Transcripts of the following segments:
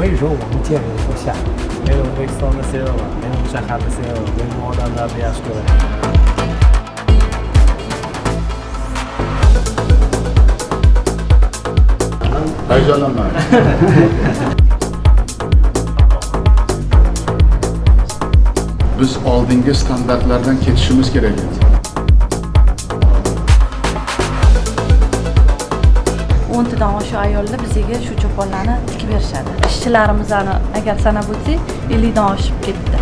所以说我们建立一个下。Men O'zbekistonni sevaman, men bu shaharni sevaman, men bu odamlarni yaxshi ko'raman. Hayajonlanma. Biz oldingi standartlardan ketishimiz kerak edi. 10 tadan oshiq ayollar bizga shu cho'ponlarni tikib berishadi. Ishchilarimizni agar sanab o'tsak 50 dan oshib ketdi.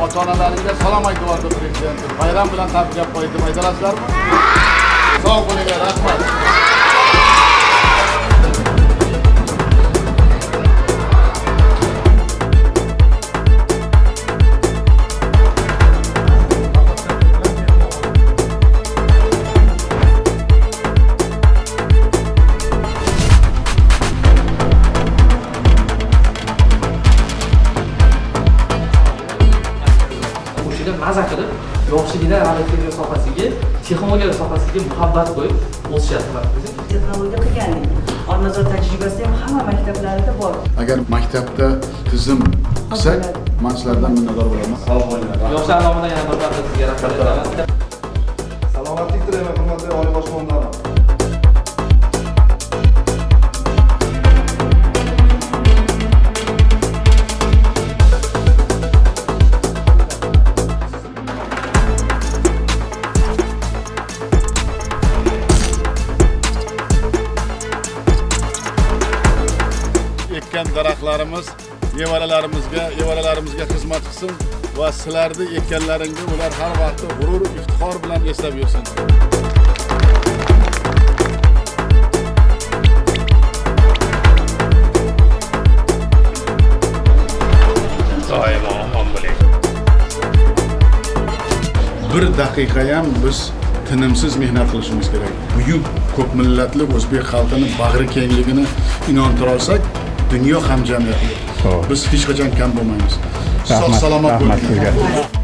Ota-onalaringizga salom aytyapti prezident. Bayram bilan tabriklab qo'ydim, aytalasizlarmi? Sog' bo'linglar, rahmat. Maza qilib, yoshligida radio sohasiga, texnologiya sohasiga muhabbat qo'yib o'sishyapti. Texnologiya qilganlik, Olmazor tajribasi ham hamma maktablarda bor. Agar maktabda tizim qilsak, men sizlardan minnatdor bo'laman. Sog' bo'linglar. Yoshlar nomidan yana bir marta sizga rahmat aytaman. Salomatlik tilayman, hurmatli oliy bosh qo'mondonlar. Ekkan daraxtlarimiz nevaralarimizga xizmat qilsin va sizlarni ekkanlaringni ular har vaqt g'urur, iftixor bilan eslab yursin. Doimo omon bo'ling. Bir daqiqa ham biz tinimsiz mehnat qilishimiz kerak. Buyuk ko'p millatli o'zbek xalqini bag'ri kengligini inontira olsak, dunyo hamjamiyati. Biz hech qachon kam bo'lmaymiz. Sog' salomat bo'ling.